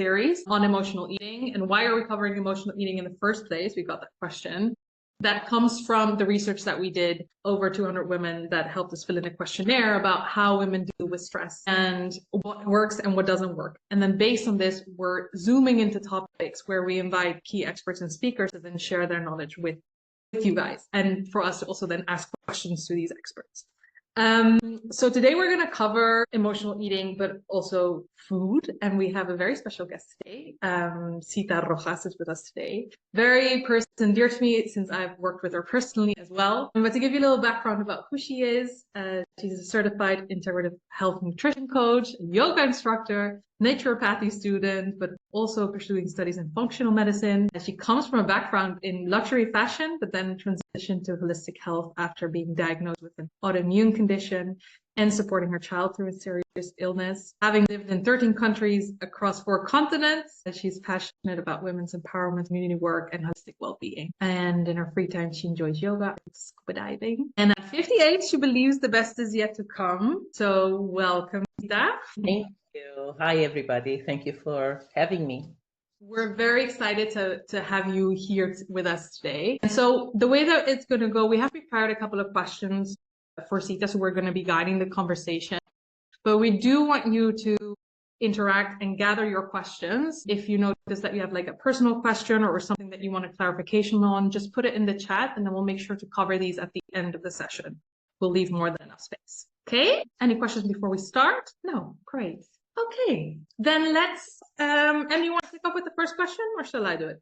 series on emotional eating. And why are we covering emotional eating in the first place? We got that question. That comes from the research that we did, over 200 women that helped us fill in a questionnaire about how women deal with stress and what works and what doesn't work. And then based on this, we're zooming into topics where we invite key experts and speakers to then share their knowledge with you guys, and for us to also then ask questions to these experts. So today we're going to cover emotional eating, but also food. And we have a very special guest today. Zita Rojas is with us today. Very person dear to me since I've worked with her personally as well. But to give you a little background about who she is, she's a certified integrative health nutrition coach, yoga instructor, naturopathy student, but also pursuing studies in functional medicine. And she comes from a background in luxury fashion, but then transitioned to holistic health after being diagnosed with an autoimmune condition and supporting her child through a serious illness. Having lived in 13 countries across 4 continents, she's passionate about women's empowerment, community work, and holistic well-being. And in her free time, she enjoys yoga and scuba diving. And at 58, she believes the best is yet to come. So welcome, Sita. Thank you. Hi, everybody. Thank you for having me. We're very excited to have you here with us today. And so the way that it's going to go, we have prepared a couple of questions for Sita, so we're going to be guiding the conversation. But we do want you to interact and gather your questions. If you notice that you have like a personal question or something that you want a clarification on, just put it in the chat and then we'll make sure to cover these at the end of the session. We'll leave more than enough space. Okay? Any questions before we start? No? Great. Okay, then let's, and you want to pick up with the first question or shall I do it?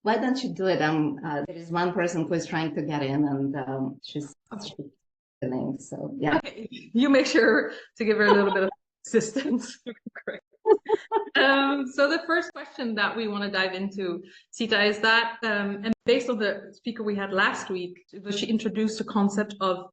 Why don't you do it? There is one person who is trying to get in and she's listening, so yeah. Okay, you make sure to give her a little bit of assistance. Great. So the first question that we want to dive into, Sita, is that, and based on the speaker we had last week, she introduced the concept of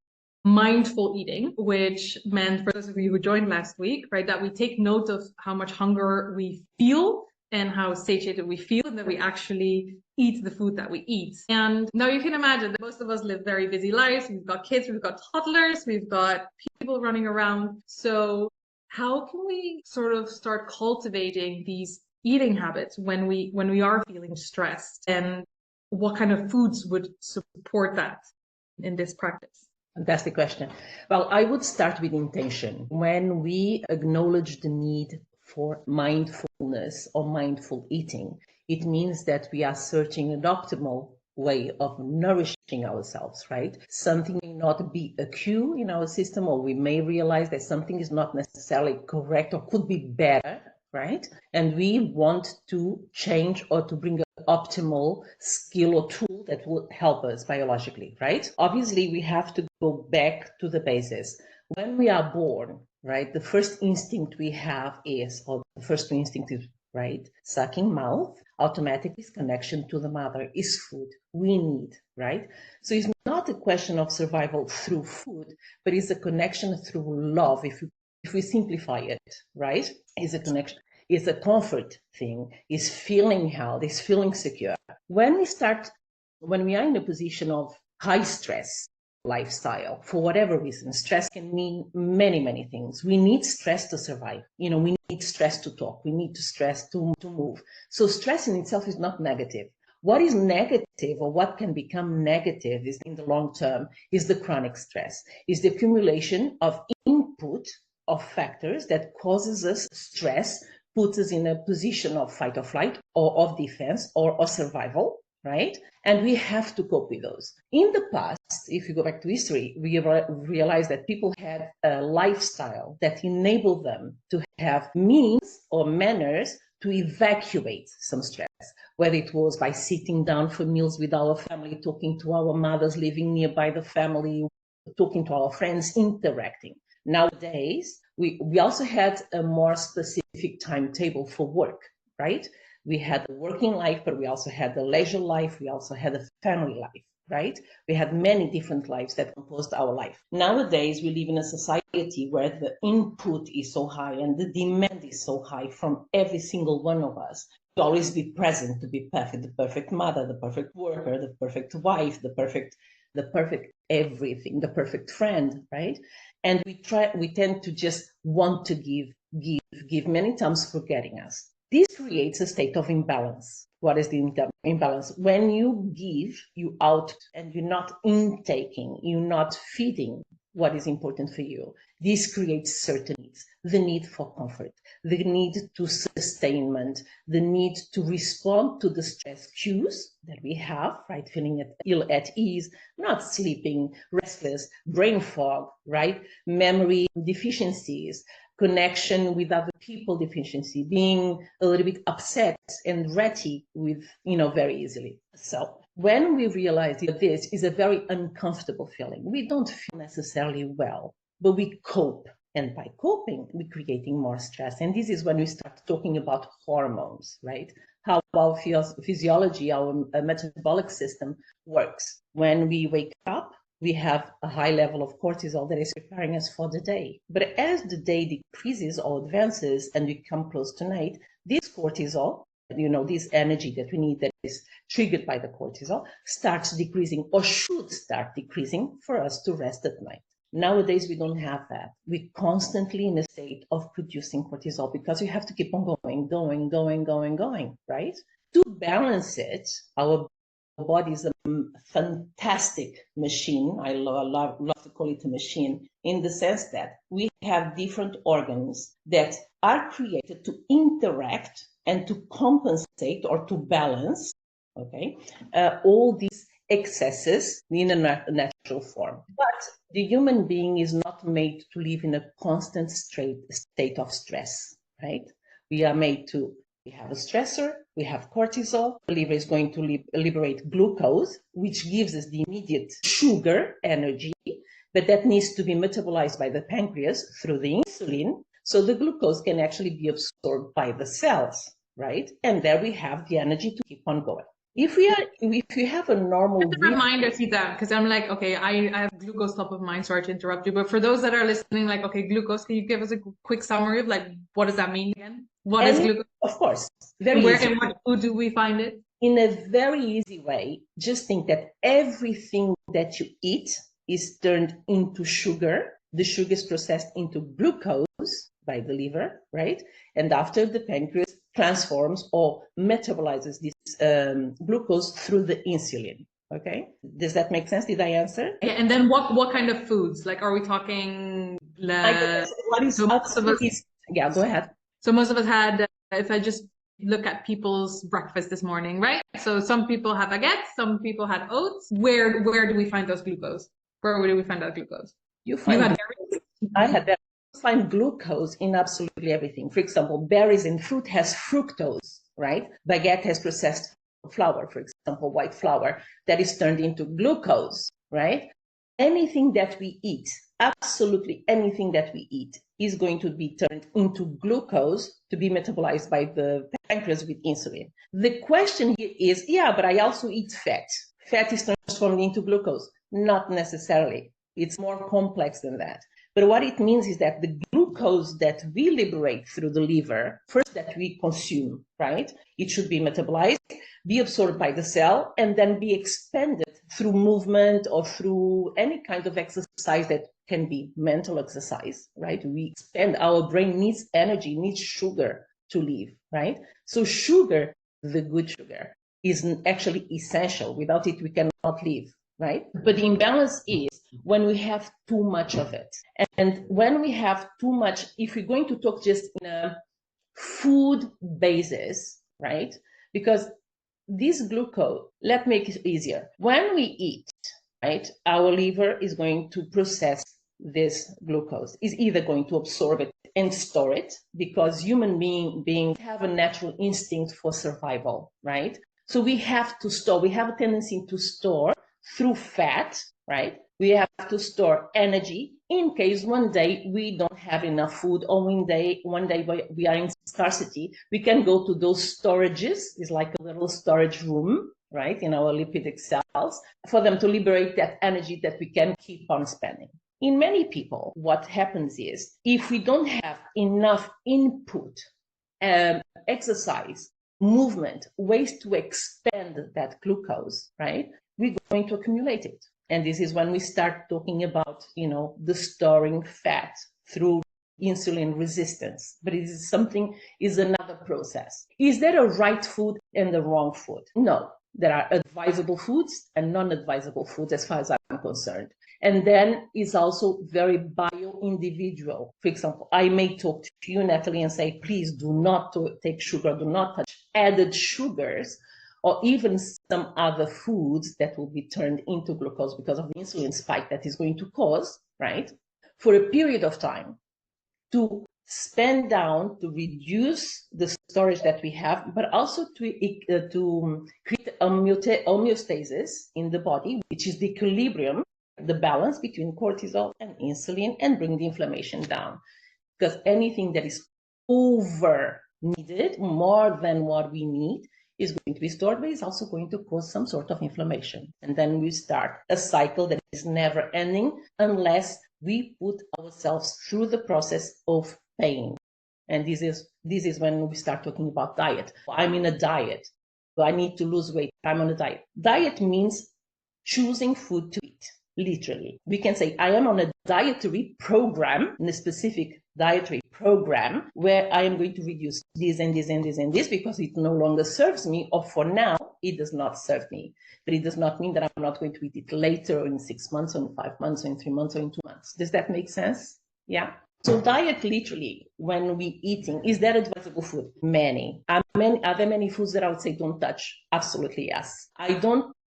mindful eating, which meant, for those of you who joined last week, right, that we take note of how much hunger we feel and how satiated we feel, and that we actually eat the food that we eat. And now you can imagine that most of us live very busy lives. We've got kids, we've got toddlers, we've got people running around. So how can we sort of start cultivating these eating habits when we are feeling stressed, and what kind of foods would support that in this practice? Fantastic question. Well, I would start with intention. When we acknowledge the need for mindfulness or mindful eating, it means that we are searching an optimal way of nourishing ourselves, right? Something may not be a cue in our system, or we may realize that something is not necessarily correct or could be better, right? And we want to change or to bring an optimal skill or tool that will help us biologically, right? Obviously, we have to go back to the basis. When we are born, right, the first instinct we have is, or the first instinct is, right, sucking mouth, automatically connection to the mother is food we need, right? So it's not a question of survival through food, but it's a connection through love. If we simplify it, right, it's a connection. It's a comfort thing, is feeling held, is feeling secure. When we are in a position of high stress lifestyle, for whatever reason, stress can mean many, many things. We need stress to survive. We need stress to talk. We need stress to move. So stress in itself is not negative. What is negative, or what can become negative, is in the long term, is the chronic stress, is the accumulation of input of factors that causes us stress, puts us in a position of fight or flight, or of defense, or survival, right? And we have to cope with those. In the past, if you go back to history, we realize that people had a lifestyle that enabled them to have means or manners to evacuate some stress, whether it was by sitting down for meals with our family, talking to our mothers living nearby the family, talking to our friends, interacting. Nowadays, we also had a more specific timetable for work, right? We had a working life, but we also had the leisure life. We also had a family life, right? We had many different lives that composed our life. Nowadays, we live in a society where the input is so high and the demand is so high from every single one of us to always be present, to be perfect, the perfect mother, the perfect worker, the perfect wife, the perfect everything, the perfect friend, right? And we tend to just want to give, many times forgetting us. This creates a state of imbalance. What is the imbalance? When you give, you out, and you're not intaking, you're not feeding what is important for you. This creates certain needs: the need for comfort, the need to sustainment, the need to respond to the stress cues that we have, right? Feeling ill at ease, not sleeping, restless, brain fog, right? Memory deficiencies, connection with other people deficiency, being a little bit upset and ratty with, very easily. So when we realize that this is a very uncomfortable feeling, we don't feel necessarily well, but we cope. And by coping, we're creating more stress. And this is when we start talking about hormones, right? How our physiology, our metabolic system works. When we wake up, we have a high level of cortisol that is preparing us for the day. But as the day decreases or advances and we come close to night, this cortisol, this energy that we need that is triggered by the cortisol, starts decreasing, or should start decreasing, for us to rest at night. Nowadays, we don't have that. We're constantly in a state of producing cortisol because we have to keep on going, right? To balance it, our body is a fantastic machine. I love to call it a machine, in the sense that we have different organs that are created to interact and to compensate or to balance, okay, all these excesses in a natural form. But the human being is not made to live in a constant state of stress, right? We are made to, we have a stressor, we have cortisol, the liver is going to liberate glucose, which gives us the immediate sugar energy, but that needs to be metabolized by the pancreas through the insulin, so the glucose can actually be absorbed by the cells, right? And there we have the energy to keep on going. If you have a normal... Just a reminder, Sita, because I'm like, okay, I have glucose top of mind, sorry to interrupt you, but for those that are listening, like, okay, glucose, can you give us a quick summary of, like, what does that mean again? What is glucose? Of course. Very and where easy. and what food do we find it? In a very easy way, just think that everything that you eat is turned into sugar. The sugar is processed into glucose by the liver, right? And after, the pancreas transforms or metabolizes this glucose through the insulin. Okay, does that make sense? Did I answer? Yeah, and then what kind of foods? Like, are we talking? What is So most of us, yeah, go ahead. So most of us had, if I just look at people's breakfast this morning, right? So some people have baguettes, some people had oats. Where do we find those glucose? Where do we find that glucose? You had berries. I had that. Find glucose in absolutely everything. For example, berries and fruit has fructose, right? Baguette has processed flour, for example, white flour, that is turned into glucose, right? Anything that we eat, absolutely anything that we eat, is going to be turned into glucose to be metabolized by the pancreas with insulin. The question here is, yeah, but I also eat fat. Fat is transformed into glucose. Not necessarily. It's more complex than that. But what it means is that the glucose that we liberate through the liver, first that we consume, right? It should be metabolized, be absorbed by the cell, and then be expended through movement or through any kind of exercise that can be mental exercise, right? We expend, our brain needs energy, needs sugar to live, right? So sugar, the good sugar, is actually essential. Without it, we cannot live, right? But the imbalance is when we have too much of it. And when we have too much, if we're going to talk just in a food basis, right? Because this glucose, let's make it easier. When we eat, right, our liver is going to process this glucose, is either going to absorb it and store it, because human beings have a natural instinct for survival, right? So we have to store, we have a tendency to store through fat, right? We have to store energy in case one day we don't have enough food, or one day we are in scarcity. We can go to those storages. It's like a little storage room, right, in our lipidic cells, for them to liberate that energy that we can keep on spending. In many people, what happens is, if we don't have enough input, exercise, movement, ways to expend that glucose, right, we're going to accumulate it. And this is when we start talking about, the storing fat through insulin resistance, but it is another process. Is there a right food and a wrong food? No. There are advisable foods and non-advisable foods as far as I'm concerned. And then it's also very bio-individual. For example, I may talk to you, Nathalie, and say, please do not take sugar, do not touch added sugars, or even some other foods that will be turned into glucose because of the insulin spike that is going to cause, right, for a period of time, to spend down, to reduce the storage that we have, but also to create homeostasis in the body, which is the equilibrium, the balance between cortisol and insulin, and bring the inflammation down. Because anything that is over needed, more than what we need, is going to be stored, but it's also going to cause some sort of inflammation. And then we start a cycle that is never ending unless we put ourselves through the process of pain. And this is when we start talking about diet. I'm in a diet, so I need to lose weight. I'm on a diet. Diet means choosing food to eat, literally. We can say I am on a dietary program, in a specific dietary program, where I am going to reduce this and this and this and this because it no longer serves me, or for now, it does not serve me. But it does not mean that I'm not going to eat it later, or in 6 months, or in 5 months, or in 3 months, or in 2 months. Does that make sense? Yeah. So diet, literally, when we eating, is there advisable food? Many. Are there many foods that I would say don't touch? Absolutely, yes. I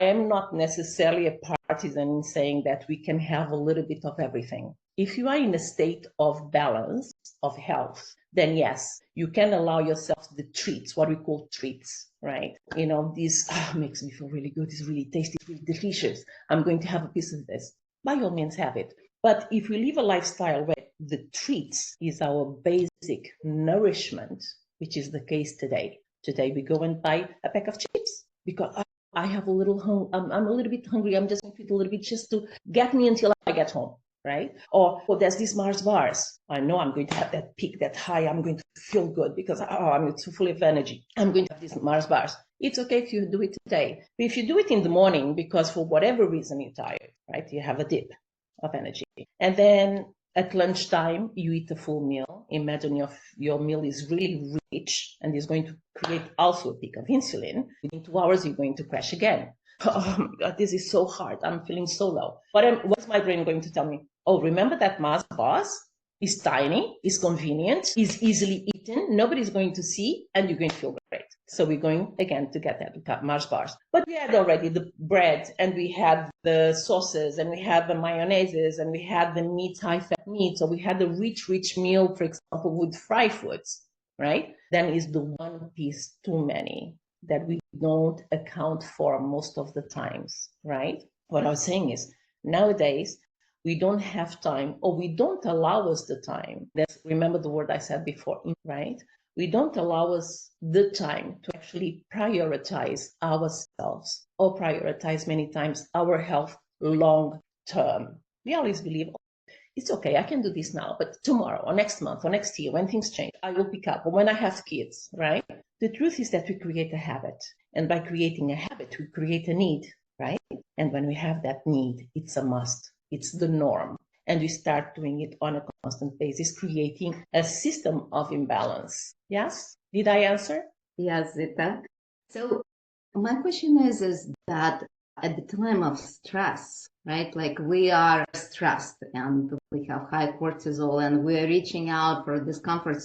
am not necessarily a partisan in saying that we can have a little bit of everything. If you are in a state of balance, of health, then yes, you can allow yourself the treats, what we call treats, right? You know, this makes me feel really good, it's really tasty, it's really delicious. I'm going to have a piece of this. By all means, have it. But if we live a lifestyle where the treats is our basic nourishment, which is the case today. Today we go and buy a pack of chips because I have a little I'm a little bit hungry. I'm just going to eat a little bit just to get me until I get home, right? Or there's these Mars bars. I know I'm going to have that peak, that high. I'm going to feel good because I'm too full of energy. I'm going to have these Mars bars. It's okay if you do it today. But if you do it in the morning because for whatever reason you're tired, right? You have a dip of energy. And then at lunchtime, you eat a full meal. Imagine your meal is really rich and is going to create also a peak of insulin. Within 2 hours, you're going to crash again. Oh my God, this is so hard. I'm feeling so low. What's my brain going to tell me? Oh, remember that Mars bars? It's tiny, it's convenient, it's easily eaten, nobody's going to see, and you're going to feel great. So we're going again to get that Mars bars. But we had already the bread, and we had the sauces, and we had the mayonnaises, and we had the meat, high-fat meat. So we had a rich meal, for example, with fried foods, right? Then is the one piece too many that we don't account for most of the times, right? What I was saying is, nowadays, we don't have time, or we don't allow us the time. Remember the word I said before, right? We don't allow us the time to actually prioritize ourselves, or prioritize many times our health long term. We always believe, oh, it's okay, I can do this now, but tomorrow or next month or next year, when things change, I will pick up, or when I have kids, right? The truth is that we create a habit. And by creating a habit, we create a need, right? And when we have that need, it's a must. It's the norm. And we start doing it on a constant basis, creating a system of imbalance. Yes? Did I answer? Yes, Zita. So my question is that at the time of stress, right? Like we are stressed and we have high cortisol and we're reaching out for discomfort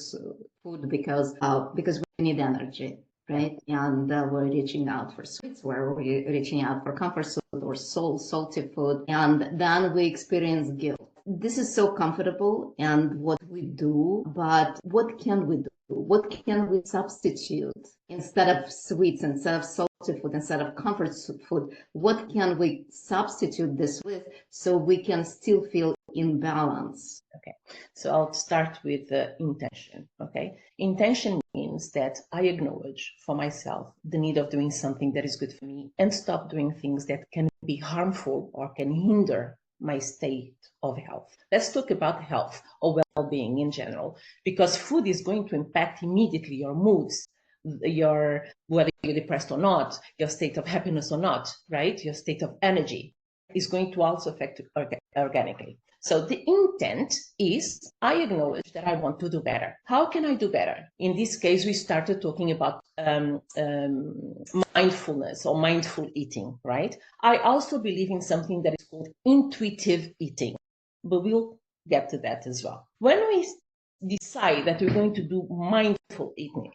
food because we need energy, right? And we're reaching out for sweets, we're reaching out for comfort food or salty food, and then we experience guilt. This is so comfortable and what we do, but what can we do? What can we substitute instead of sweets, instead of salty food, instead of comfort food? What can we substitute this with so we can still feel in balance? Okay, so I'll start with intention, okay? Intention means that I acknowledge for myself the need of doing something that is good for me and stop doing things that can be harmful or can hinder my state of health. Let's talk about health or well-being in general, because food is going to impact immediately your moods, whether you're depressed or not, your state of happiness or not, right? Your state of energy is going to also affect organically. So the intent is, I acknowledge that I want to do better. How can I do better? In this case, we started talking about mindfulness or mindful eating, right? I also believe in something that is called intuitive eating, but we'll get to that as well. When we decide that we're going to do mindful eating,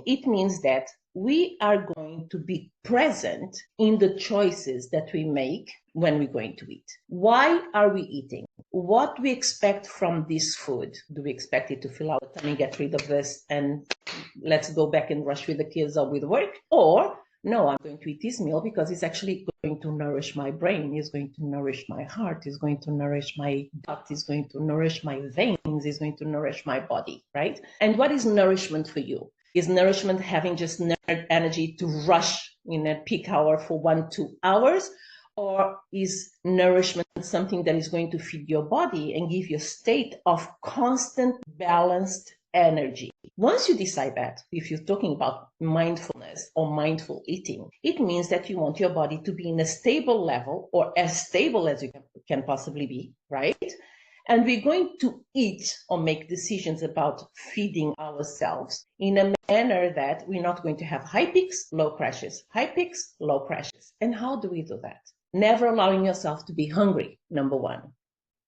it means that we are going to be present in the choices that we make when we're going to eat. Why are we eating? What we expect from this food? Do we expect it to fill our tummy, get rid of this, and let's go back and rush with the kids or with work? Or, no, I'm going to eat this meal because it's actually going to nourish my brain, it's going to nourish my heart, it's going to nourish my gut, it's going to nourish my veins, it's going to nourish my body, right? And what is nourishment for you? Is nourishment having just energy to rush in a peak hour for 1-2 hours? Or is nourishment something that is going to feed your body and give you a state of constant balanced energy? Once you decide that, if you're talking about mindfulness or mindful eating, it means that you want your body to be in a stable level, or as stable as you can possibly be, right? And we're going to eat or make decisions about feeding ourselves in a manner that we're not going to have high peaks, low crashes, high peaks, low crashes. And how do we do that? Never allowing yourself to be hungry, number one,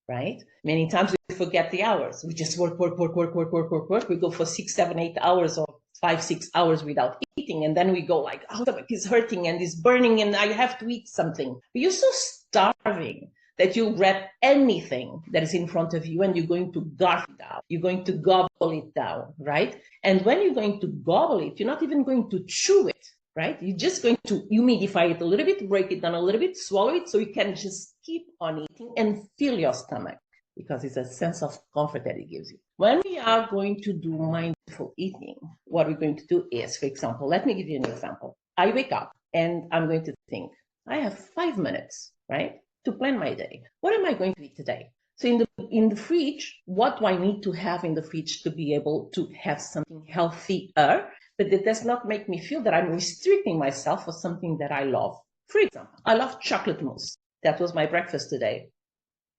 right? Many times we forget the hours. We just work. We go for 6, 7, 8 hours or 5, 6 hours without eating. And then we go like, oh, stomach is hurting and it's burning and I have to eat something. But you're so starving that you'll grab anything that is in front of you and you're going to garf it down. You're going to gobble it down, right? And when you're going to gobble it, you're not even going to chew it, right? You're just going to humidify it a little bit, break it down a little bit, swallow it, so you can just keep on eating and fill your stomach, because it's a sense of comfort that it gives you. When we are going to do mindful eating, what we're going to do is, for example, let me give you an example. I wake up and I'm going to think, I have 5 minutes, right, to plan my day. What am I going to eat today? So in the fridge, what do I need to have in the fridge to be able to have something healthier, but that does not make me feel that I'm restricting myself for something that I love? For example, I love chocolate mousse. That was my breakfast today,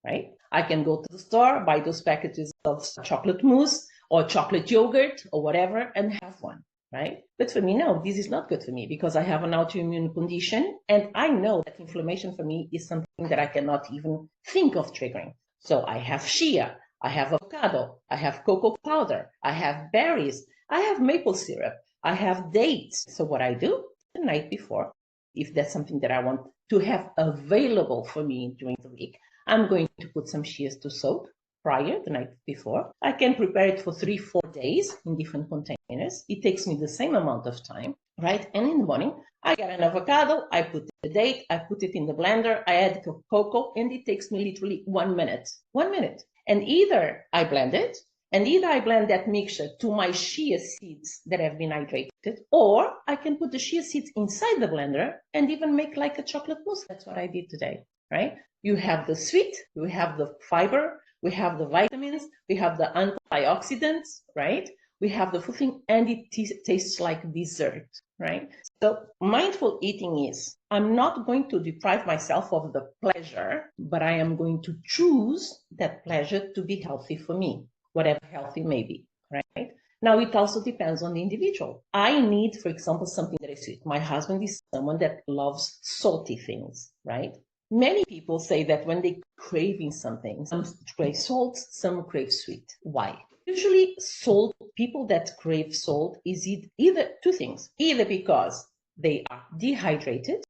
right? I can go to the store, buy those packages of chocolate mousse or chocolate yogurt or whatever and have one, right? But for me, no, this is not good for me because I have an autoimmune condition and I know that inflammation for me is something that I cannot even think of triggering. So I have shea, I have avocado, I have cocoa powder, I have berries, I have maple syrup, I have dates. So what I do the night before, if that's something that I want to have available for me during the week, I'm going to put some shears to soak prior, the night before. I can prepare it for 3-4 days in different containers. It takes me the same amount of time, right? And in the morning, I get an avocado, I put the date, I put it in the blender, I add cocoa, and it takes me literally 1 minute. 1 minute. And either I blend it, and either I blend that mixture to my chia seeds that have been hydrated, or I can put the chia seeds inside the blender and even make like a chocolate mousse. That's what I did today, right? You have the sweet, we have the fiber, we have the vitamins, we have the antioxidants, right? We have the full thing, and it tastes like dessert, right? So mindful eating is, I'm not going to deprive myself of the pleasure, but I am going to choose that pleasure to be healthy for me, whatever healthy may be, right? Now, it also depends on the individual. I need, for example, something that is sweet. My husband is someone that loves salty things, right? Many people say that when they craving something, some crave salt, some crave sweet. Why? Usually salt, people that crave salt is either two things, either because they are dehydrated,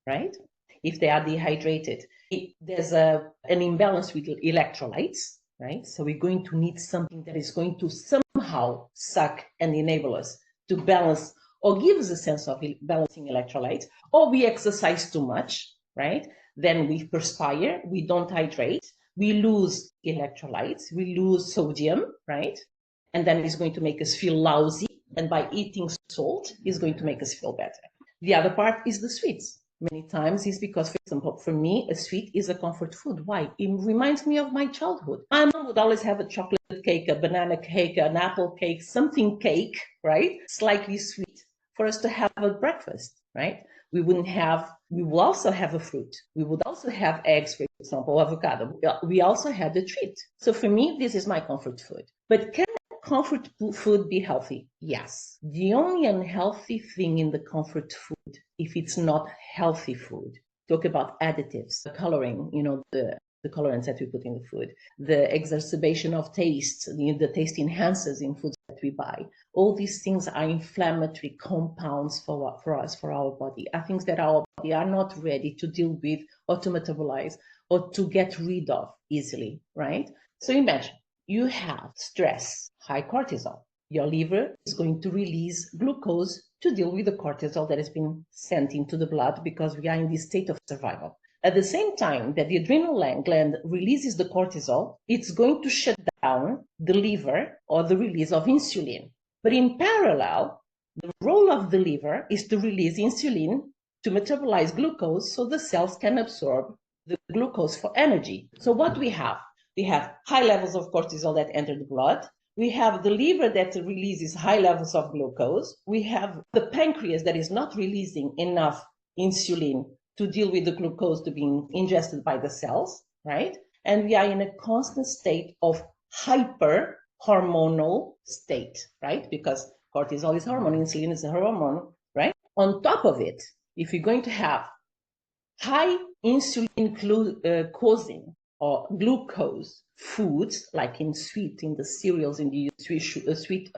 right? If they are dehydrated, there's an imbalance with electrolytes, right? So we're going to need something that is going to somehow suck and enable us to balance or give us a sense of balancing electrolytes, or we exercise too much, right? Then we perspire, we don't hydrate, we lose electrolytes, we lose sodium, right? And then it's going to make us feel lousy. And by eating salt, it's going to make us feel better. The other part is the sweets. Many times it's because, for example, for me, a sweet is a comfort food. Why? It reminds me of my childhood. My mom would always have a chocolate cake, a banana cake, an apple cake, something cake, right? Slightly sweet for us to have at breakfast, right? We will also have a fruit. We would also have eggs, for example, avocado. We also had a treat. So for me, this is my comfort food. But can comfort food be healthy? Yes. The only unhealthy thing in the comfort food, if it's not healthy food, talk about additives, the coloring, the colorants that we put in the food, the exacerbation of taste, the taste enhancers in foods that we buy. All these things are inflammatory compounds for us, for our body, are things that our body are not ready to deal with or to metabolize or to get rid of easily, right? So imagine you have stress, high cortisol. Your liver is going to release glucose to deal with the cortisol that has been sent into the blood because we are in this state of survival. At the same time that the adrenal gland releases the cortisol, it's going to shut down the liver or the release of insulin. But in parallel, the role of the liver is to release insulin to metabolize glucose so the cells can absorb the glucose for energy. So what we have high levels of cortisol that enter the blood. We have the liver that releases high levels of glucose. We have the pancreas that is not releasing enough insulin to deal with the glucose to being ingested by the cells, right? And we are in a constant state of hyper hormonal state, right? Because cortisol is hormone, insulin is a hormone, right? On top of it, if you're going to have high insulin causing or glucose foods, like in the cereals, in the sweet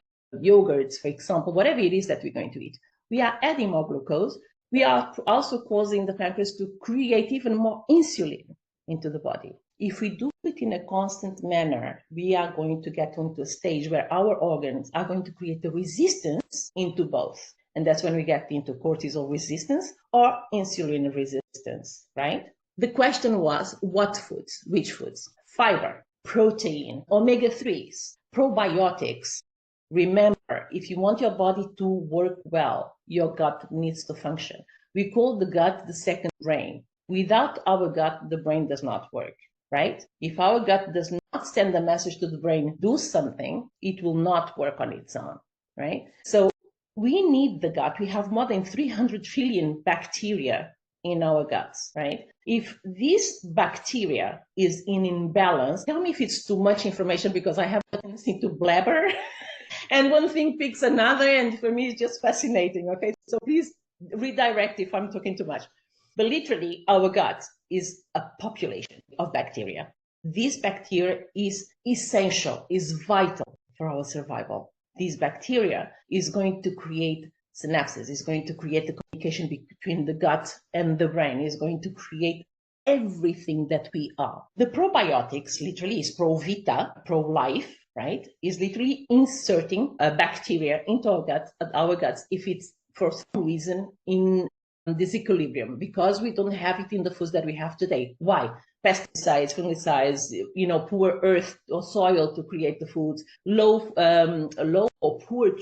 yogurts, for example, whatever it is that we're going to eat, we are adding more glucose. We are also causing the pancreas to create even more insulin into the body. If we do it in a constant manner, we are going to get into a stage where our organs are going to create a resistance into both. And that's when we get into cortisol resistance or insulin resistance, right? The question was, what foods? Which foods? Fiber, protein, omega-3s, probiotics. Remember, if you want your body to work well, your gut needs to function. We call the gut the second brain. Without our gut, the brain does not work, right? If our gut does not send a message to the brain, do something, it will not work on its own, right? So we need the gut. We have more than 300 trillion bacteria in our guts, right? If this bacteria is in imbalance, tell me if it's too much information because I have a tendency to blabber and one thing picks another, and for me it's just fascinating, okay? So please redirect if I'm talking too much. But literally, our gut is a population of bacteria. This bacteria is essential, is vital for our survival. This bacteria is going to create synapses, is going to create the communication between the gut and the brain, is going to create everything that we are. The probiotics literally is pro-vita, pro-life, right? Is literally inserting a bacteria into our guts if it's for some reason in disequilibrium, because we don't have it in the foods that we have today. Why? Pesticides, fungicides, poor earth or soil to create the foods, low or poor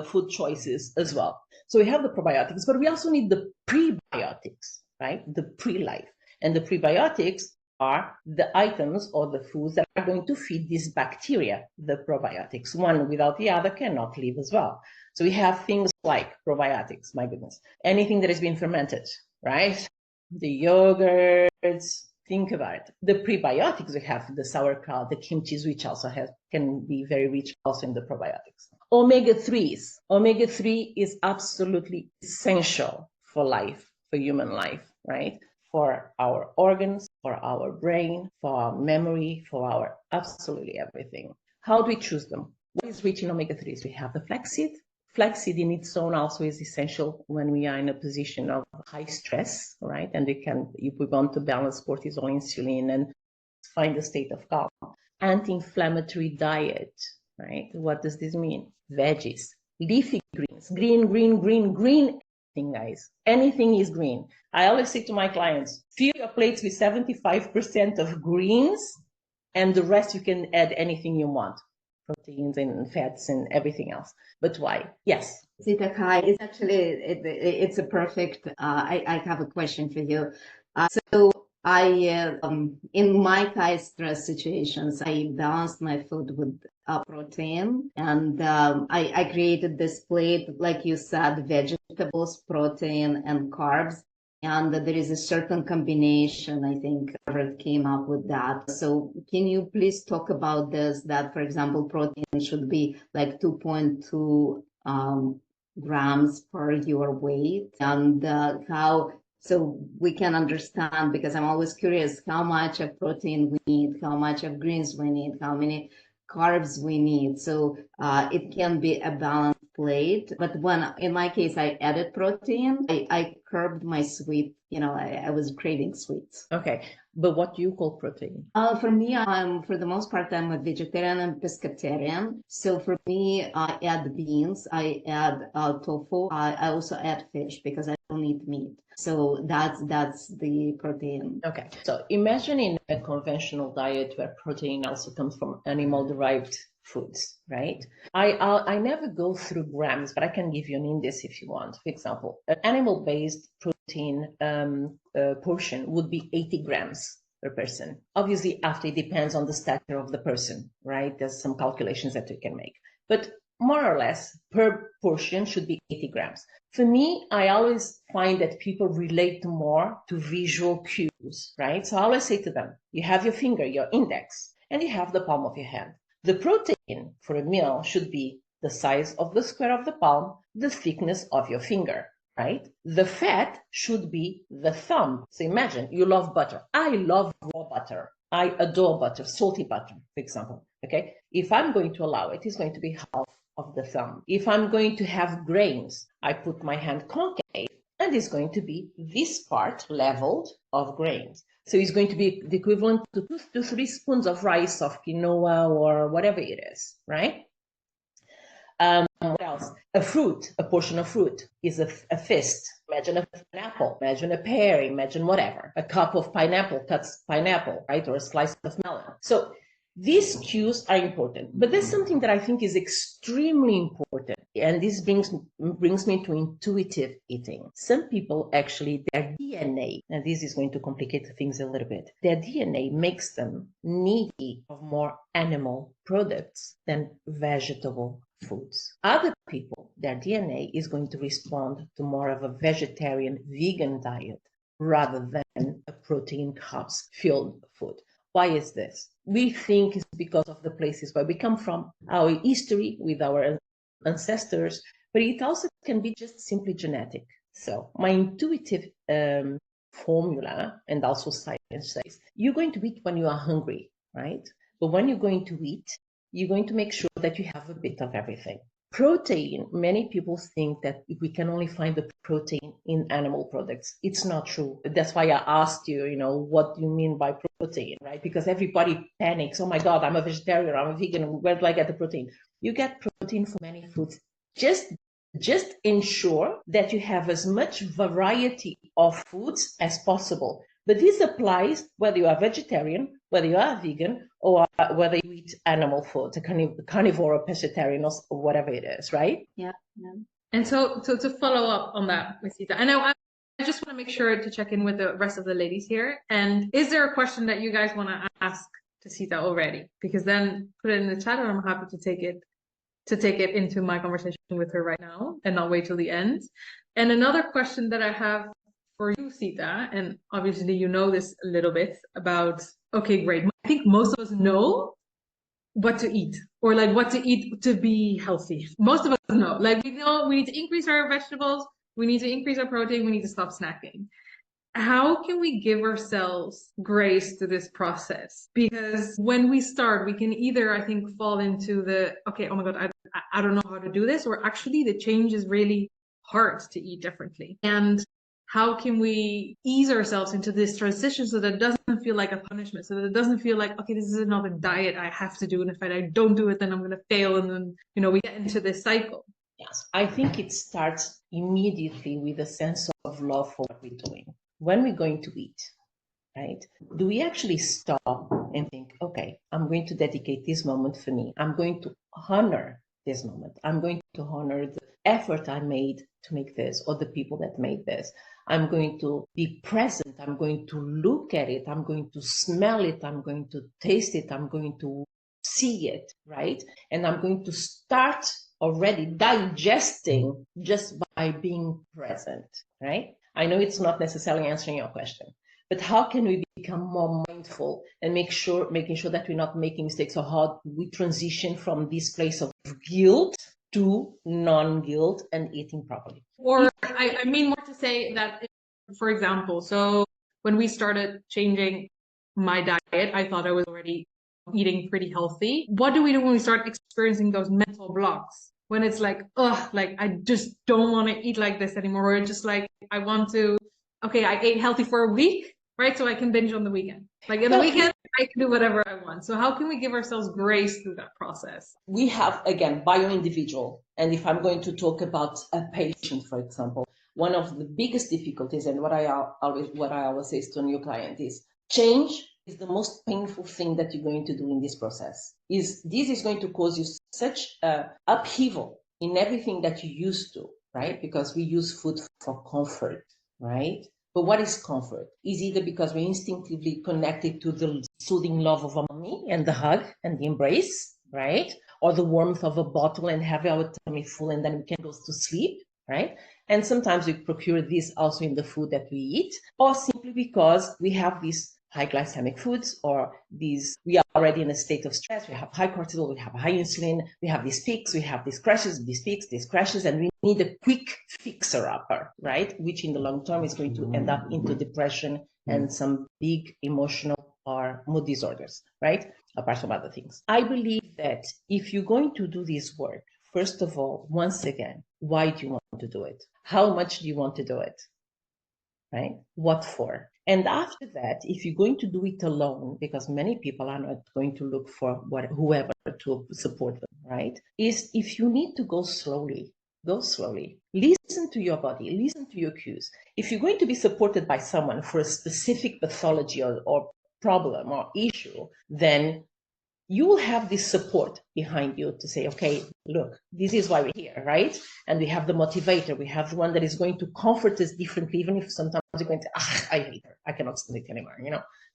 food choices as well. So we have the probiotics, but we also need the prebiotics, right? The pre-life. And the prebiotics are the items or the foods that are going to feed this bacteria, the probiotics. One without the other cannot live as well. So we have things like probiotics, my goodness, anything that has been fermented, right? The yogurts, think about it. The prebiotics, we have the sauerkraut, the kimchi, which also can be very rich also in the probiotics. Omega-3s. Omega-3 is absolutely essential for life, for human life, right? For our organs, for our brain, for our memory, for our absolutely everything. How do we choose them? What is rich in omega-3s? We have the flaxseed. Flaxseed in its own also is essential when we are in a position of high stress, right? And if we want to balance cortisol, insulin, and find a state of calm. Anti-inflammatory diet, right? What does this mean? Veggies, leafy greens, green, anything, guys. Anything is green. I always say to my clients, fill your plates with 75% of greens, and the rest you can add anything you want. Proteins and fats and everything else. But why? Yes. Zita, hi. It's actually, it's a perfect, I have a question for you. So I, in my high stress situations, I balanced my food with protein. And I created this plate, like you said, vegetables, protein, and carbs. And there is a certain combination, I think Harvard came up with that. So can you please talk about this, that, for example, protein should be like 2.2 grams per your weight, and how, so we can understand, because I'm always curious how much of protein we need, how much of greens we need, how many carbs we need. So it can be a balanced plate. But when, in my case, I added protein, I curbed my sweet, I was craving sweets. Okay. But what do you call protein? For me, for the most part, I'm a vegetarian and pescatarian. So for me, I add beans, I add tofu, I also add fish because I don't eat meat. So that's the protein. Okay. So imagine in a conventional diet where protein also comes from animal-derived foods, right? I never go through grams, but I can give you an index if you want. For example, an animal-based protein portion would be 80 grams per person. Obviously, after it depends on the stature of the person, right? There's some calculations that you can make. But more or less, per portion should be 80 grams. For me, I always find that people relate more to visual cues, right? So I always say to them, you have your finger, your index, and you have the palm of your hand. The protein for a meal should be the size of the square of the palm, the thickness of your finger, right? The fat should be the thumb. So imagine you love butter. I love raw butter. I adore butter, salty butter, for example, okay? If I'm going to allow it, it's going to be half of the thumb. If I'm going to have grains, I put my hand concave, and it's going to be this part leveled of grains. So it's going to be the equivalent to 2 to 3 spoons of rice, of quinoa, or whatever it is, right? What else? A fruit, a portion of fruit is a fist. Imagine an apple, imagine a pear, imagine whatever. A cup of pineapple cuts pineapple, right? Or a slice of melon. So these cues are important, but there's something that I think is extremely important, and this brings me to intuitive eating. Some people actually, their DNA, and this is going to complicate things a little bit, their DNA makes them needy of more animal products than vegetable foods. Other people, their DNA is going to respond to more of a vegetarian, vegan diet rather than a protein carbs filled food. Why is this? We think it's because of the places where we come from, our history with our ancestors, but it also can be just simply genetic. So my intuitive formula, and also science says, you're going to eat when you are hungry, right? But when you're going to eat, you're going to make sure that you have a bit of everything. Protein, many people think that we can only find the protein in animal products. It's not true. That's why I asked you, what do you mean by protein, right? Because everybody panics. Oh my God, I'm a vegetarian, I'm a vegan. Where do I get the protein? You get protein from many foods. Just ensure that you have as much variety of foods as possible. But this applies whether you are vegetarian, whether you are vegan, or whether you eat animal food, a carnivore or pescatarian or whatever it is, right? Yeah. And so to follow up on that with Sita, and I just want to make sure to check in with the rest of the ladies here. And is there a question that you guys want to ask to Sita already? Because then put it in the chat, and I'm happy to take it into my conversation with her right now and not wait till the end. And another question that I have for you, Sita, and obviously you know this a little bit about, okay, great. I think most of us know what to eat, or like what to eat to be healthy. Most of us know, like we know we need to increase our vegetables, we need to increase our protein, we need to stop snacking. How can we give ourselves grace to this process? Because when we start, we can either, I think, fall into the, okay, oh my God, I don't know how to do this, or actually the change is really hard to eat differently. And how can we ease ourselves into this transition so that it doesn't feel like a punishment, so that it doesn't feel like, okay, this is another diet I have to do, and if I don't do it, then I'm going to fail, and then, we get into this cycle. Yes, I think it starts immediately with a sense of love for what we're doing. When we're going to eat, right, do we actually stop and think, okay, I'm going to dedicate this moment for me. I'm going to honor this moment. I'm going to honor the effort I made to make this, or the people that made this. I'm going to be present. I'm going to look at it. I'm going to smell it. I'm going to taste it. I'm going to see it, right? And I'm going to start already digesting just by being present, right? I know it's not necessarily answering your question, but how can we become more mindful and making sure that we're not making mistakes, or how we transition from this place of guilt to non-guilt and eating properly? Or I mean more to say that, for example, so when we started changing my diet, I thought I was already eating pretty healthy. What do we do when we start experiencing those mental blocks? When it's like, ugh, like I just don't want to eat like this anymore. Or it's just like, I want to, okay, I ate healthy for a week, right? So I can binge on the weekend. Like in the weekend, I can do whatever I want. So how can we give ourselves grace through that process? We have, again, bio-individual. And if I'm going to talk about a patient, for example, one of the biggest difficulties, and what I always say to a new client is, change is the most painful thing that you're going to do in this process. This is going to cause you such upheaval in everything that you used to, right? Because we use food for comfort, right? But what is comfort? Is either because we're instinctively connected to the soothing love of a mommy and the hug and the embrace, right? Or the warmth of a bottle and have our tummy full and then we can go to sleep, right? And sometimes we procure this also in the food that we eat, or simply because we have these high glycemic foods, or we are already in a state of stress, we have high cortisol, we have high insulin, we have these peaks, we have these crashes, these peaks, these crashes, and we need a quick fixer-upper, right? Which in the long term is going to end up into depression and some big emotional or mood disorders, right? Apart from other things. I believe that if you're going to do this work, first of all, once again, why do you want to do it? How much do you want to do it? Right? What for? And after that, if you're going to do it alone, because many people are not going to look for whoever to support them, right? Is if you need to go slowly, go slowly. Listen to your body, listen to your cues. If you're going to be supported by someone for a specific pathology or problem or issue, then you will have this support behind you to say, okay, look, this is why we're here, right? And we have the motivator. We have the one that is going to comfort us differently, even if sometimes you're going to, I hate her. I cannot stand it anymore,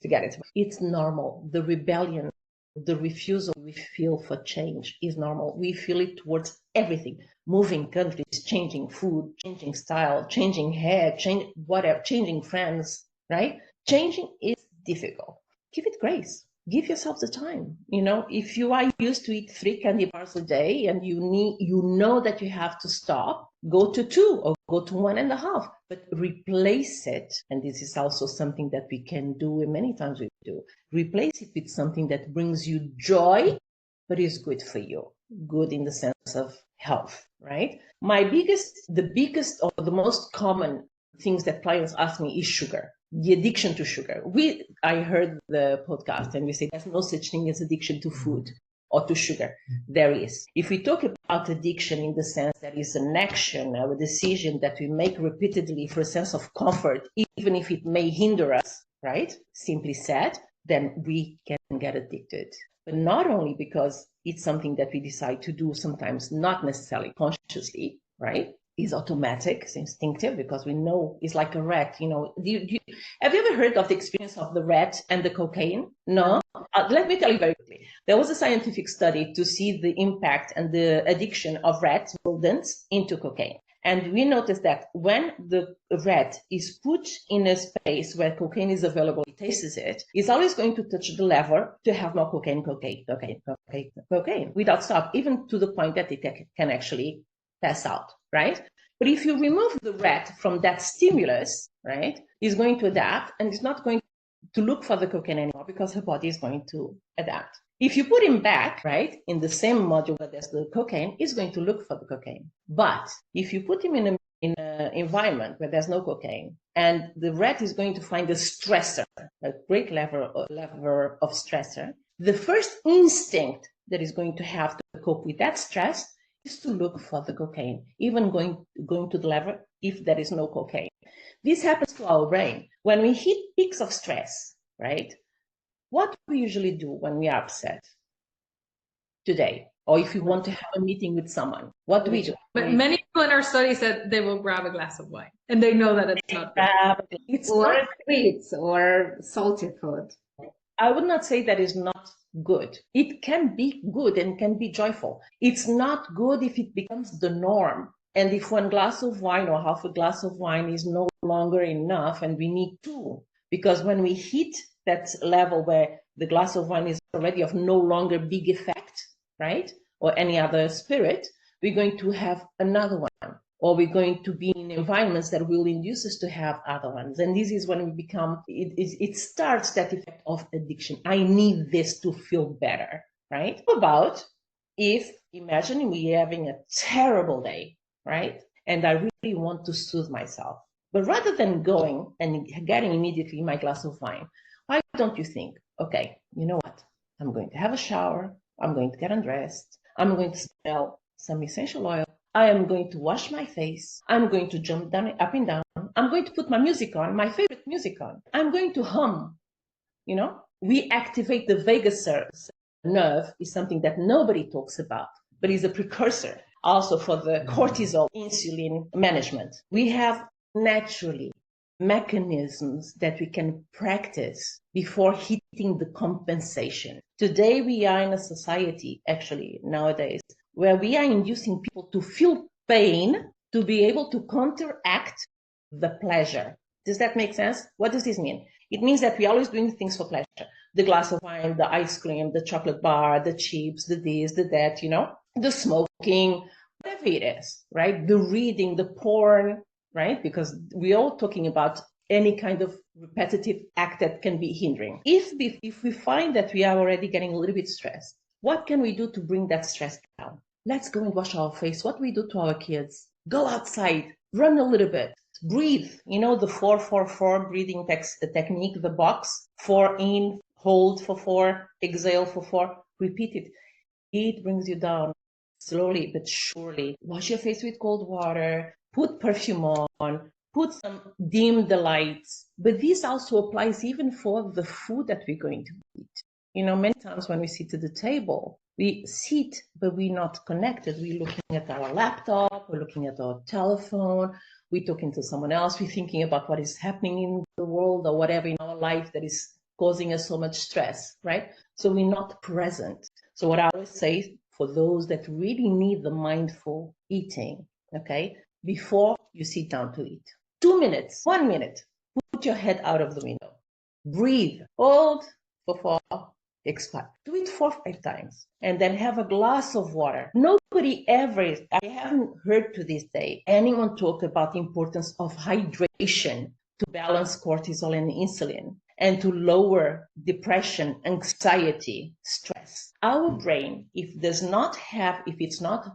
forget it. It's normal. The rebellion, the refusal we feel for change is normal. We feel it towards everything. Moving countries, changing food, changing style, changing hair, changing friends, right? Changing is difficult. Give it grace. Give yourself the time. If you are used to eat 3 candy bars a day and you know that you have to stop, go to 2 or go to 1.5, but replace it. And this is also something that we can do, and many times we do. Replace it with something that brings you joy, but is good for you. Good in the sense of health, right? The biggest or the most common things that clients ask me is sugar. The addiction to sugar. I heard the podcast and we say there's no such thing as addiction to food or to sugar. There is. If we talk about addiction in the sense that is an action or a decision that we make repeatedly for a sense of comfort, even if it may hinder us, right? Simply said, then we can get addicted. But not only because it's something that we decide to do, sometimes not necessarily consciously, right? Is automatic, it's instinctive, because we know it's like a rat. Have you ever heard of the experience of the rat and the cocaine? No? Let me tell you very quickly. There was a scientific study to see the impact and the addiction of rats, rodents, into cocaine. And we noticed that when the rat is put in a space where cocaine is available, it tastes it, it's always going to touch the lever to have more cocaine, without stop, even to the point that it can actually pass out, right? But if you remove the rat from that stimulus, right, it's going to adapt and it's not going to look for the cocaine anymore because her body is going to adapt. If you put him back, right, in the same module where there's the cocaine, he's going to look for the cocaine. But if you put him in an environment where there's no cocaine and the rat is going to find a stressor, a great level of stressor, the first instinct that is going to have to cope with that stress is to look for the cocaine, even going to the lever if there is no cocaine. This happens to our brain. When we hit peaks of stress, right? What do we usually do when we are upset today? Or if we want to have a meeting with someone, what do we do? But many people in our study said they will grab a glass of wine and they know that it's not good. Or sweets or salty food. I would not say that is not good. It can be good and can be joyful. It's not good if it becomes the norm. And if one glass of wine or half a glass of wine is no longer enough and we need two, because when we hit that level where the glass of wine is already of no longer big effect, right? Or any other spirit, we're going to have another one, or we're going to be in environments that will induce us to have other ones. And this is when we become, it starts that effect of addiction. I need this to feel better, right? How about if, imagine we're having a terrible day, right? And I really want to soothe myself. But rather than going and getting immediately my glass of wine, why don't you think, okay, you know what? I'm going to have a shower. I'm going to get undressed. I'm going to smell some essential oil. I am going to wash my face. I'm going to jump down, up and down. I'm going to put my music on, my favorite music on. I'm going to hum. You know, we activate the vagus nerve is something that nobody talks about, but is a precursor also for the cortisol insulin management. We have naturally mechanisms that we can practice before hitting the compensation. Today, we are in a society, actually, nowadays, where we are inducing people to feel pain to be able to counteract the pleasure. Does that make sense? What does this mean? It means that we're always doing things for pleasure. The glass of wine, the ice cream, the chocolate bar, the chips, the this, the that, you know, the smoking, whatever it is, right? The reading, the porn, right? Because we're all talking about any kind of repetitive act that can be hindering. If we find that we are already getting a little bit stressed, what can we do to bring that stress down? Let's go and wash our face. What we do to our kids? Go outside, run a little bit, breathe. You know, the 4-4-4 breathing technique, the box, 4 in, hold for 4, exhale for 4, repeat it. It brings you down slowly but surely. Wash your face with cold water, put perfume on, put dim the lights. But this also applies even for the food that we're going to eat. You know, many times when we sit at the table, we sit, but we're not connected. We're looking at our laptop, we're looking at our telephone, we're talking to someone else, we're thinking about what is happening in the world or whatever in our life that is causing us so much stress, right? So we're not present. So what I always say for those that really need the mindful eating, okay, before you sit down to eat, 2 minutes, 1 minute, put your head out of the window, breathe, hold for 4, expire. Do it 4-5 times, and then have a glass of water. Nobody ever, I haven't heard to this day, anyone talk about the importance of hydration to balance cortisol and insulin and to lower depression, anxiety, stress. Our brain, if it's not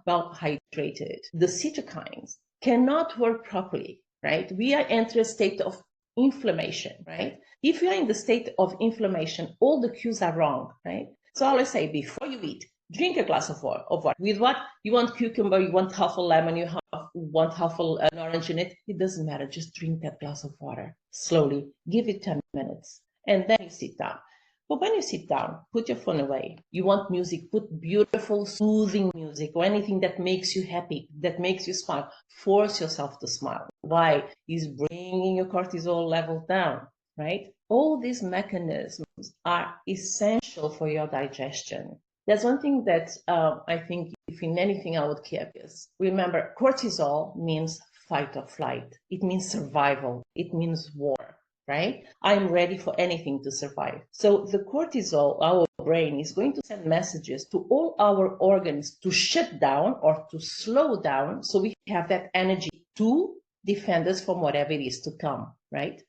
well hydrated, the cytokines cannot work properly, right? We are entering a state of inflammation, right? If you're in the state of inflammation, all the cues are wrong, right? So I always say, before you eat, drink a glass of water. With what? You want cucumber, you want half a lemon, you want half an orange in it. It doesn't matter. Just drink that glass of water slowly. Give it 10 minutes. And then you sit down. But when you sit down, put your phone away. You want music, put beautiful, soothing music or anything that makes you happy, that makes you smile. Force yourself to smile. Why? It's bringing your cortisol level down, right? All these mechanisms are essential for your digestion. There's one thing that I think if in anything I would care is, remember, cortisol means fight or flight. It means survival. It means war, right? I'm ready for anything to survive. So the cortisol, our brain, is going to send messages to all our organs to shut down or to slow down so we have that energy to defend us from whatever it is to come, right?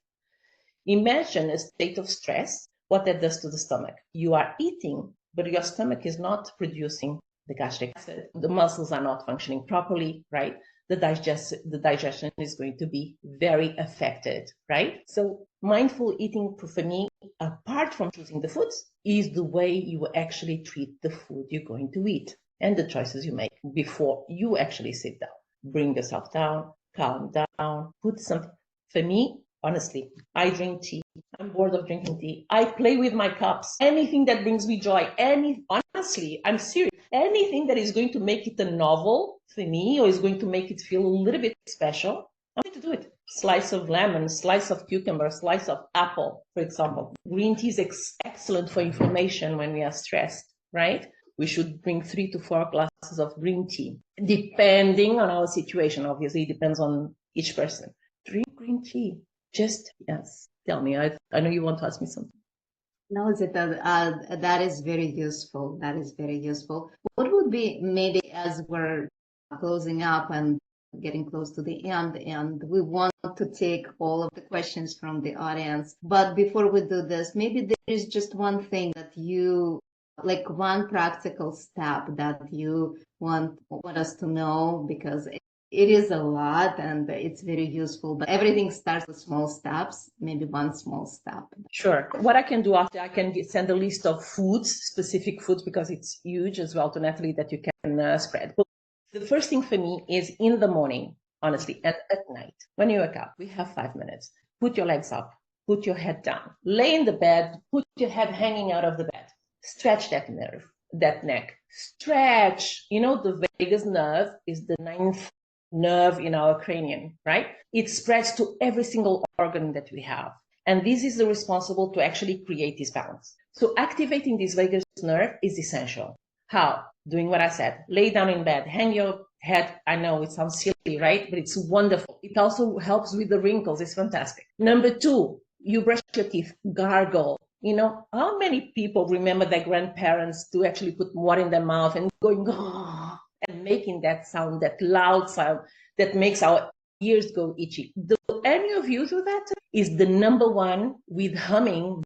Imagine a state of stress, what that does to the stomach. You are eating, but your stomach is not producing the gastric acid. The muscles are not functioning properly, right? The digestion is going to be very affected, right? So mindful eating for me, apart from choosing the foods, is the way you actually treat the food you're going to eat and the choices you make before you actually sit down. Bring yourself down, calm down, put something. For me, honestly, I drink tea. I'm bored of drinking tea. I play with my cups. Anything that brings me joy. Honestly, I'm serious. Anything that is going to make it a novel for me or is going to make it feel a little bit special, I'm going to do it. Slice of lemon, slice of cucumber, slice of apple, for example. Green tea is excellent for inflammation when we are stressed, right? We should drink 3 to 4 glasses of green tea, depending on our situation. Obviously, it depends on each person. Drink green tea. Just, yes, tell me. I know you want to ask me something. No, Zita, that is very useful. That is very useful. What would be, maybe as we're closing up and getting close to the end, and we want to take all of the questions from the audience. But before we do this, maybe there is just one thing that you, like one practical step that you want us to know, because it is a lot and it's very useful, but everything starts with small steps, maybe one small step. Sure. What I can do after, I can send a list of foods, specific foods, because it's huge as well to Nathalie that you can spread. But the first thing for me is in the morning, honestly, and at night. When you wake up, we have 5 minutes. Put your legs up, put your head down, lay in the bed, put your head hanging out of the bed. Stretch that nerve, that neck. Stretch. You know, the vagus nerve is the 9th nerve in our cranium, right? It spreads to every single organ that we have. And this is the responsible to actually create this balance. So activating this vagus nerve is essential. How? Doing what I said. Lay down in bed, hang your head. I know it sounds silly, right? But it's wonderful. It also helps with the wrinkles. It's fantastic. Number 2, you brush your teeth, gargle. You know, how many people remember their grandparents to actually put water in their mouth and going, oh, and making that sound, that loud sound that makes our ears go itchy? Do any of you do that? Is the number 1 with humming,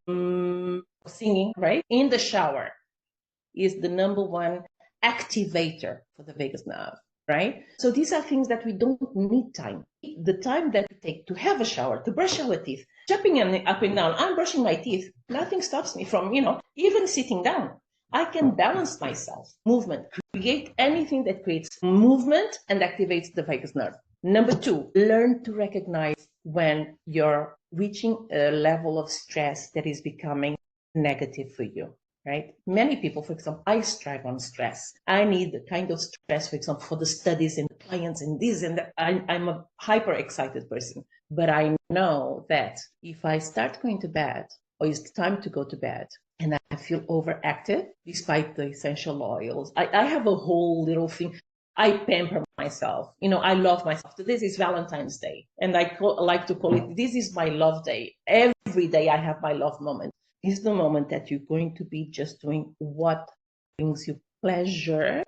singing, right? In the shower is the number 1 activator for the vagus nerve, right? So these are things that we don't need time. The time that we take to have a shower, to brush our teeth, jumping up and down, I'm brushing my teeth. Nothing stops me from, even sitting down. I can balance myself. Movement, create anything that creates movement and activates the vagus nerve. Number 2, learn to recognize when you're reaching a level of stress that is becoming negative for you, right? Many people, for example, I strive on stress. I need the kind of stress, for example, for the studies and the clients and this and that. I'm a hyper excited person, but I know that if I start going to bed, or it's time to go to bed, and I feel overactive, despite the essential oils, I have a whole little thing. I pamper myself. I love myself. This is Valentine's Day, and I like to call it, this is my love day. Every day I have my love moment. Is the moment that you're going to be just doing what brings you pleasure,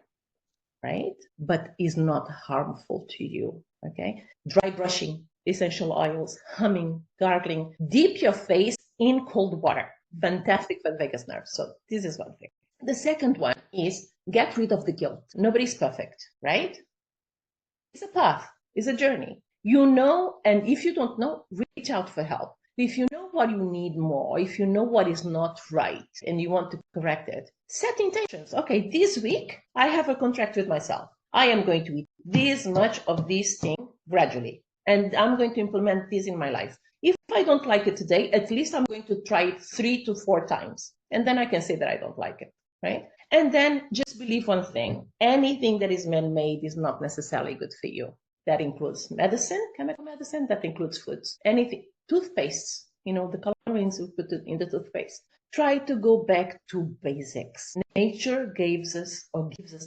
right? But is not harmful to you, okay? Dry brushing, essential oils, humming, gargling. Dip your face in cold water. Fantastic for the vagus nerve. So this is one thing. The second one is get rid of the guilt. Nobody's perfect, right? It's a path. It's a journey. And if you don't know, reach out for help. If you know what you need more, if you know what is not right and you want to correct it, set intentions. Okay, this week I have a contract with myself. I am going to eat this much of this thing gradually, and I'm going to implement this in my life. If I don't like it today, at least I'm going to try it 3 to 4 times, and then I can say that I don't like it, right? And then just believe one thing. Anything that is man-made is not necessarily good for you. That includes medicine, chemical medicine, that includes foods, anything. Toothpaste, the colorings we put in the toothpaste. Try to go back to basics. Nature gives us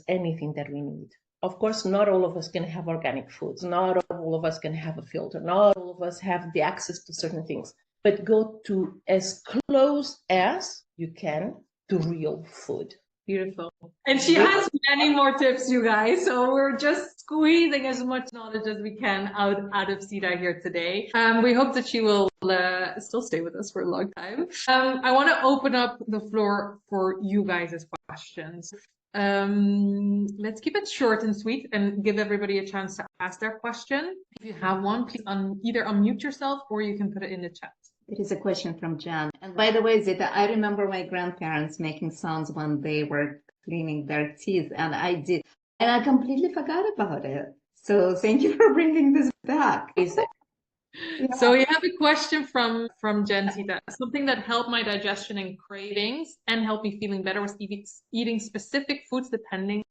anything that we need. Of course, not all of us can have organic foods. Not all of us can have a filter. Not all of us have the access to certain things. But go to as close as you can to real food. Beautiful. And she has many more tips, you guys. So we're just squeezing as much knowledge as we can out of Sita here today. We hope that she will still stay with us for a long time. I want to open up the floor for you guys' questions. Let's keep it short and sweet and give everybody a chance to ask their question. If you have one, please either unmute yourself or you can put it in the chat. There is a question from Jan. And by the way, Zita, I remember my grandparents making sounds when they were cleaning their teeth, and I did. And I completely forgot about it. So thank you for bringing this back. Yeah. So we have a question from Jen Zita. Something that helped my digestion and cravings and helped me feeling better was eating specific foods depending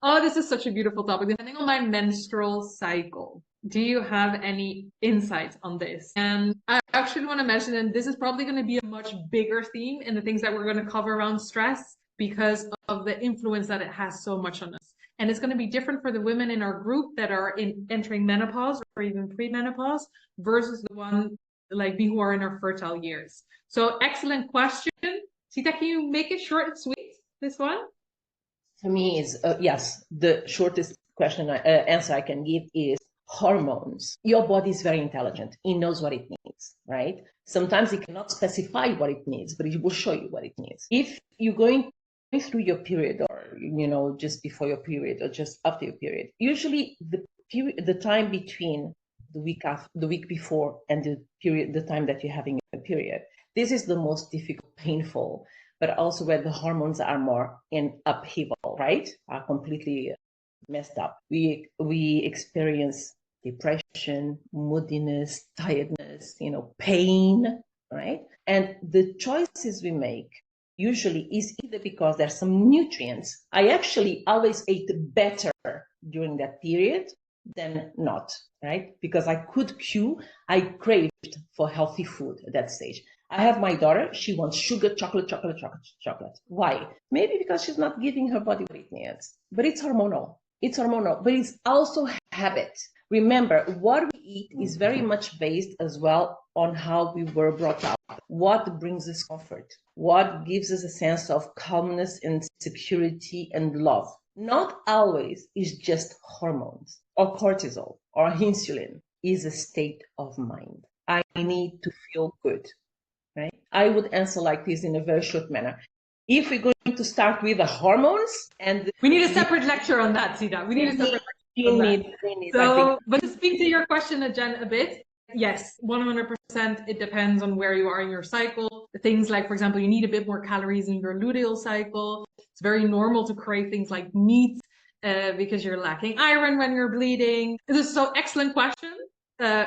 Oh, this is such a beautiful topic. Depending on my menstrual cycle, do you have any insights on this? And I actually want to mention, and this is probably going to be a much bigger theme in the things that we're going to cover around stress because of the influence that it has so much on us. And it's going to be different for the women in our group that are entering menopause or even premenopause versus the one like me who are in our fertile years. So excellent question. Sita, can you make it short and sweet, this one? For me, is yes. The shortest answer I can give is hormones. Your body is very intelligent. It knows what it needs, right? Sometimes it cannot specify what it needs, but it will show you what it needs. If you're going through your period, or just before your period, or just after your period, usually the time between the week before and the time that you're having a period, this is the most difficult, painful, but also where the hormones are more in upheaval, right? Are completely messed up. We experience depression, moodiness, tiredness, pain, right? And the choices we make usually is either because there's some nutrients. I actually always ate better during that period than not, right? Because I craved for healthy food at that stage. I have my daughter, she wants sugar, chocolate. Why? Maybe because she's not giving her body what it needs. But it's hormonal. But it's also habit. Remember, what we eat is very much based as well on how we were brought up. What brings us comfort? What gives us a sense of calmness and security and love? Not always is just hormones or cortisol or insulin. Is a state of mind. I need to feel good. Right? I would answer like this in a very short manner. If we're going to start with the hormones, and we need a separate lecture on that, Sita. We need a separate lecture on that. So, but to speak to your question, Jen, a bit, yes, 100%. It depends on where you are in your cycle. Things like, for example, you need a bit more calories in your luteal cycle. It's very normal to crave things like meat because you're lacking iron when you're bleeding. This is so excellent question.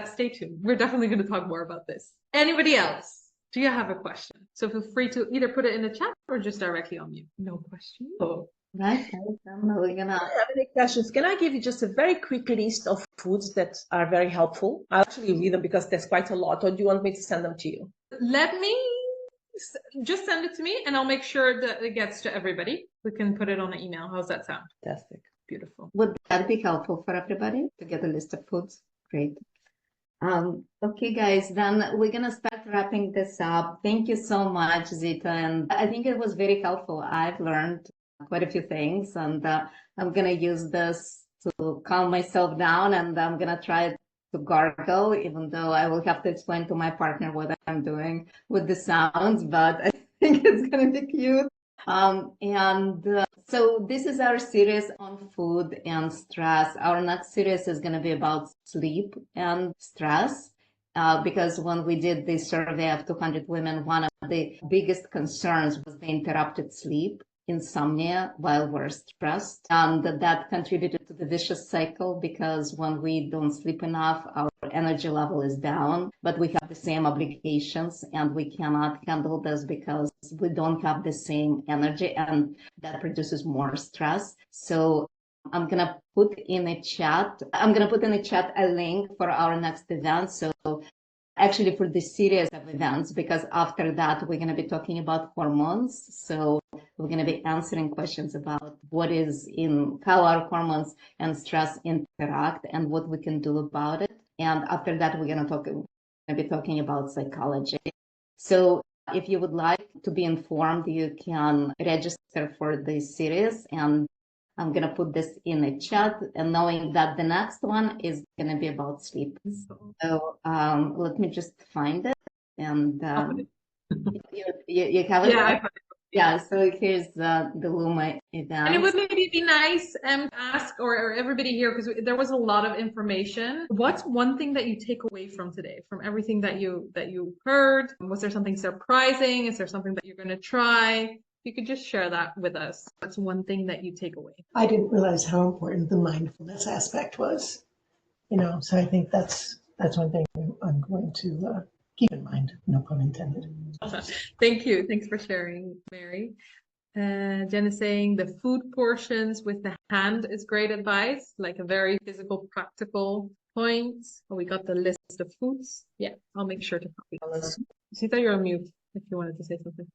Stay tuned. We're definitely going to talk more about this. Anybody else? Do you have a question? So feel free to either put it in the chat or just directly on mute. No question. Oh. Right. We're gonna have any questions. Can I give you just a very quick list of foods that are very helpful? I'll actually read them because there's quite a lot. Or do you want me to send them to you? Let me just send it to me and I'll make sure that it gets to everybody. We can put it on an email. How's that sound? Fantastic. Beautiful. Would that be helpful for everybody to get a list of foods? Great. Okay, guys, then we're going to start wrapping this up. Thank you so much, Zita. And I think it was very helpful. I've learned quite a few things, and I'm going to use this to calm myself down, and I'm going to try to gargle, even though I will have to explain to my partner what I'm doing with the sounds, but I think it's going to be cute. So this is our series on food and stress. Our next series is going to be about sleep and stress, because when we did the survey of 200 women, one of the biggest concerns was the interrupted sleep, insomnia while we're stressed. And that contributed to the vicious cycle, because when we don't sleep enough, our energy level is down, but we have the same obligations and we cannot handle this because we don't have the same energy, and that produces more stress. So I'm going to put in a chat a link for our next event. So actually for the series of events, because after that, we're going to be talking about hormones. So we're going to be answering questions about how our hormones and stress interact and what we can do about it. And after that, we're going to be talking about psychology. So if you would like to be informed, you can register for this series, and I'm going to put this in a chat, and knowing that the next one is going to be about sleep. So let me just find it. And you have it? Yeah, yeah, so here's the Luma event. And it would maybe be nice to ask or everybody here, because there was a lot of information. What's one thing that you take away from today, from everything that you heard? Was there something surprising? Is there something that you're going to try? You could just share that with us. What's one thing that you take away? I didn't realize how important the mindfulness aspect was. So I think that's one thing I'm going to keep in mind, no pun intended. Thank you. Thanks for sharing, Mary. Jen is saying the food portions with the hand is great advice, like a very physical, practical point. Oh, we got the list of foods. Yeah, I'll make sure to copy this. Sita, you're on mute if you wanted to say something.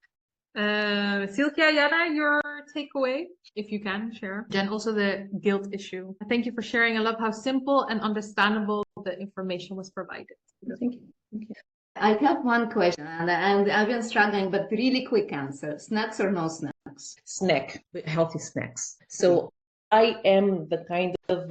Silkia, Yana, your takeaway, if you can share. Jen, also the guilt issue. Thank you for sharing. I love how simple and understandable the information was provided. Thank you. Thank you. I have one question, and I've been struggling, but really quick answer. Snacks or no snacks? Snack, healthy snacks. So I am the kind of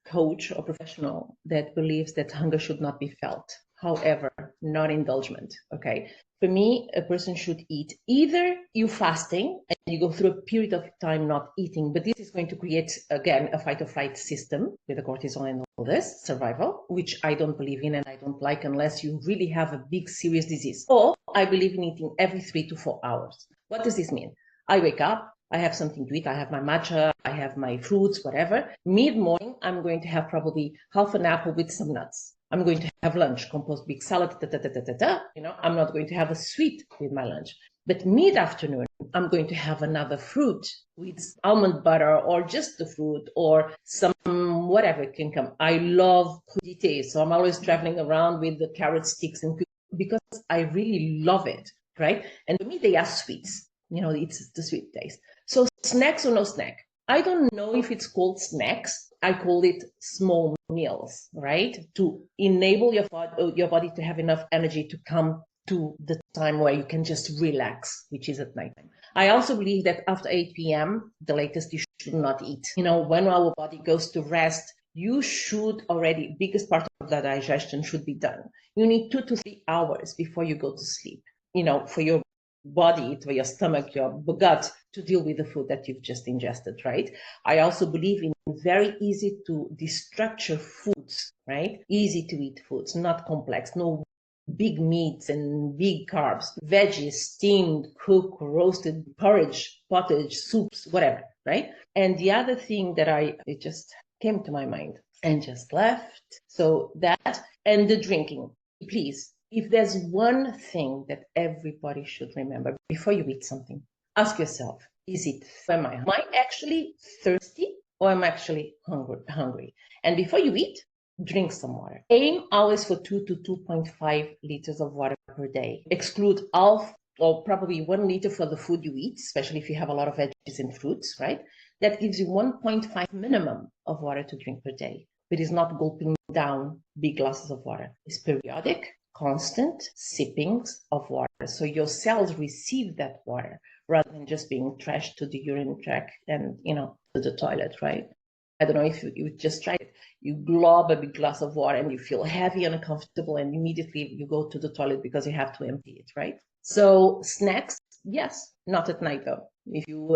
coach or professional that believes that hunger should not be felt. However, not indulgent. Okay. For me, a person should eat. Either you fasting and you go through a period of time not eating, but this is going to create, again, a fight or flight system with the cortisol and all this, survival, which I don't believe in and I don't like unless you really have a big serious disease. Or I believe in eating every 3 to 4 hours. What does this mean? I wake up, I have something to eat, I have my matcha, I have my fruits, whatever. Mid-morning, I'm going to have probably half an apple with some nuts. I'm going to have lunch, compost big salad, I'm not going to have a sweet with my lunch. But mid-afternoon, I'm going to have another fruit with almond butter or just the fruit or some whatever can come. I love crudité, so I'm always traveling around with the carrot sticks and because I really love it, right? And for me, they are sweets. It's the sweet taste. So snacks or no snack? I don't know if it's called snacks. I call it small meals, right? To enable your body to have enough energy to come to the time where you can just relax, which is at nighttime. I also believe that after 8 p.m., the latest, you should not eat. When our body goes to rest, you should already, biggest part of the digestion should be done. You need 2 to 3 hours before you go to sleep, for your body, for your stomach, your gut to deal with the food that you've just ingested, right? I also believe in very easy to destructure foods, right? Easy to eat foods, not complex, no big meats and big carbs, veggies, steamed, cooked, roasted, porridge, pottage, soups, whatever, right? And the other thing that it just came to my mind and just left. So that, and the drinking, please. If there's one thing that everybody should remember before you eat something, ask yourself, am I actually thirsty or am I actually hungry? And before you eat, drink some water. Aim always for 2 to 2.5 liters of water per day. Exclude half or probably 1 liter for the food you eat, especially if you have a lot of veggies and fruits, right? That gives you 1.5 minimum of water to drink per day. It is not gulping down big glasses of water. It's periodic, constant sippings of water. So your cells receive that water rather than just being trashed to the urine tract and, to the toilet, right? I don't know if you just tried it. You glob a big glass of water and you feel heavy and uncomfortable and immediately you go to the toilet because you have to empty it, right? So snacks, yes, not at night though. If you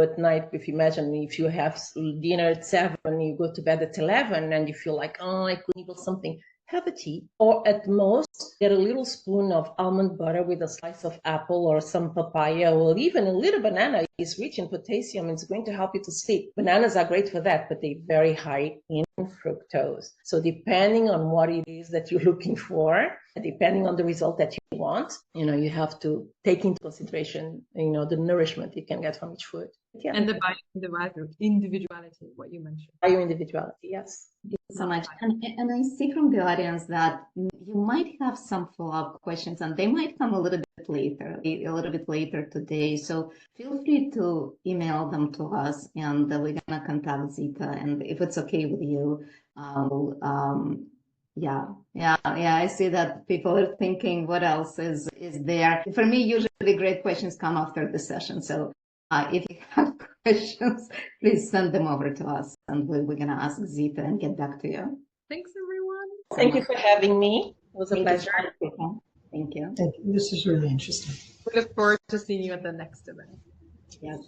imagine if you have dinner at 7, you go to bed at 11 and you feel like, I could nibble something, have a tea, or at most get a little spoon of almond butter with a slice of apple or some papaya, or even a little banana is rich in potassium. It's going to help you to sleep. Bananas are great for that, but they're very high in fructose. So depending on what it is that you're looking for, depending on the result that you want, you have to take into consideration, the nourishment you can get from each food. Yeah. And the individuality, what you mentioned. Bioindividuality, yes. Thank you so much. And I see from the audience that you might have some follow-up questions and they might come a little bit later today. So feel free to email them to us and we're going to contact Zita. And if it's okay with you, I see that people are thinking what else is there. For me, usually great questions come after the session. So if you have questions, please send them over to us and we're going to ask Zita and get back to you. Thanks, everyone. Thank you for having me. It was a pleasure. Thank you. Thank you. This is really interesting. We look forward to seeing you at the next event. Yes.